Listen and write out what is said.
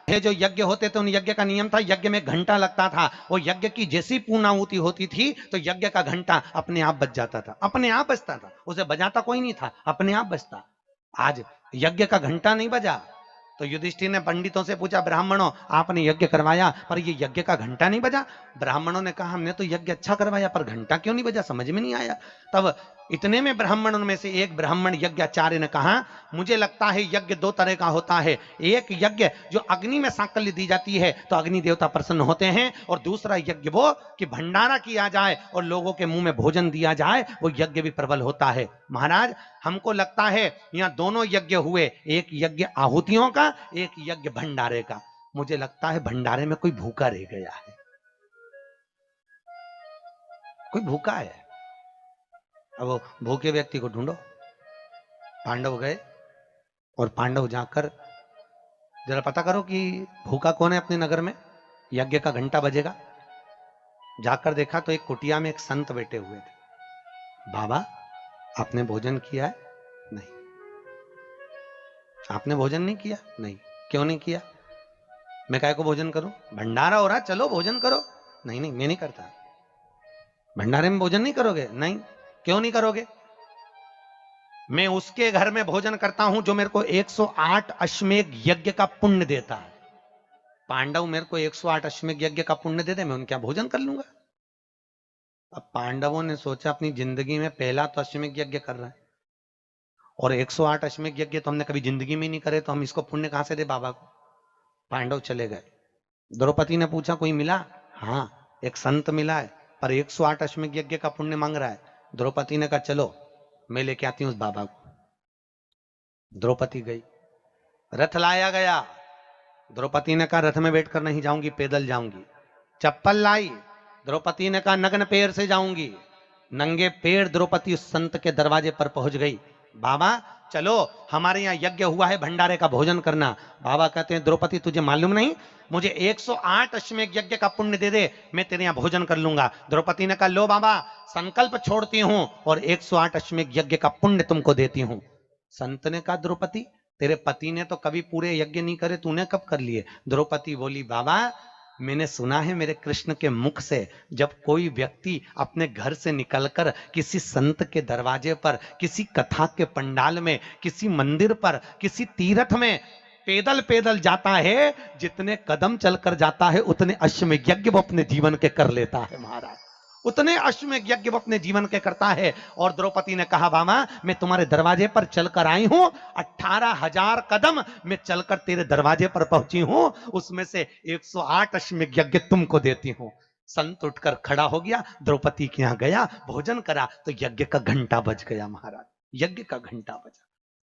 जो यज्ञ होते थे उन यज्ञ का नियम था, यज्ञ में घंटा लगता था। वो यज्ञ की जैसी पूर्णाहुति होती थी तो यज्ञ का घंटा अपने आप बज जाता था, अपने आप बजता था, उसे बजाता कोई नहीं था, अपने आप बजता। आज यज्ञ का घंटा नहीं बजा तो युधिष्ठिर ने पंडितों से पूछा, ब्राह्मणों आपने यज्ञ करवाया पर ये यज्ञ का घंटा नहीं बजा। ब्राह्मणों ने कहा हमने तो यज्ञ अच्छा करवाया पर घंटा क्यों नहीं बजा, समझ में नहीं आया। तब इतने में ब्राह्मणों में से एक ब्राह्मण यज्ञाचार्य ने कहा, मुझे लगता है यज्ञ दो तरह का होता है, एक यज्ञ जो अग्नि में सांकल्य दी जाती है तो अग्नि देवता प्रसन्न होते हैं, और दूसरा यज्ञ वो कि भंडारा किया जाए और लोगों के मुंह में भोजन दिया जाए, वो यज्ञ भी प्रबल होता है। महाराज हमको लगता है यहां दोनों यज्ञ हुए, एक यज्ञ आहुतियों का, एक यज्ञ भंडारे का। मुझे लगता है भंडारे में कोई भूखा रह गया है, कोई भूखा है। अब वो भूखे व्यक्ति को ढूंढो। पांडव गए और पांडव जाकर जरा पता करो कि भूखा कौन है अपने नगर में, यज्ञ का घंटा बजेगा। जाकर देखा तो एक कुटिया में एक संत बैठे हुए थे। बाबा आपने भोजन किया है? नहीं। आपने भोजन नहीं किया? नहीं। क्यों नहीं किया? मैं काय को भोजन करूं, भंडारा हो रहा, चलो भोजन करो। नहीं नहीं मैं नहीं करता। भंडारे में भोजन नहीं करोगे? नहीं। क्यों नहीं करोगे? मैं उसके घर में भोजन करता हूं जो मेरे को 108 अश्वमेध यज्ञ का पुण्य देता है। पांडव मेरे को 108 अश्वमेध यज्ञ का पुण्य दे दे, मैं उनके यहाँ भोजन कर लूंगा। अब पांडवों ने सोचा अपनी जिंदगी में पहला तो अश्वमेध यज्ञ कर रहा है और 108 अश्वमेध यज्ञ तो हमने कभी जिंदगी में नहीं करे, तो हम इसको पुण्य कहां से दे बाबा को। पांडव चले गए। द्रौपदी ने पूछा कोई मिला? हाँ एक संत मिला है पर 108 अश्वमेध यज्ञ का पुण्य मांग रहा है। द्रौपदी ने कहा चलो मैं लेके आती हूं उस बाबा को। द्रौपदी गई, रथ लाया गया। द्रौपदी ने कहा रथ में बैठकर नहीं जाऊंगी, पैदल जाऊंगी। चप्पल लाई, द्रौपदी ने कहा नग्न पैर से जाऊंगी। नंगे पैर द्रौपदी उस संत के दरवाजे पर पहुंच गई। बाबा चलो हमारे यहाँ यज्ञ हुआ है, भंडारे का भोजन करना। बाबा कहते हैं द्रौपदी तुझे मालूम नहीं, मुझे 108 अश्वमेध यज्ञ का पुण्य दे दे, मैं तेरे यहाँ भोजन कर लूंगा। द्रौपदी ने कहा लो बाबा संकल्प छोड़ती हूं और 108 अश्वमेध यज्ञ का पुण्य तुमको देती हूं। संत ने कहा द्रौपदी तेरे पति ने तो कभी पूरे यज्ञ नहीं करे, तूने कब कर लिए? द्रौपदी बोली बाबा मैंने सुना है मेरे कृष्ण के मुख से, जब कोई व्यक्ति अपने घर से निकलकर किसी संत के दरवाजे पर, किसी कथा के पंडाल में, किसी मंदिर पर, किसी तीर्थ में पैदल पैदल जाता है, जितने कदम चलकर जाता है उतने अश्वमेध यज्ञ वो अपने जीवन के कर लेता है। महाराज उतने अश्वमेध यज्ञ वो अपने जीवन के करता है। और द्रौपदी ने कहा बाबा मैं तुम्हारे दरवाजे पर चलकर आई हूं, 18,000 कदम मैं चलकर तेरे दरवाजे पर पहुंची हूं, उसमें से 108 अश्वमेध यज्ञ तुमको देती हूं। संत उठकर खड़ा हो गया, द्रौपदी के यहां गया, भोजन करा तो यज्ञ का घंटा बज गया। महाराज यज्ञ का घंटा बजा।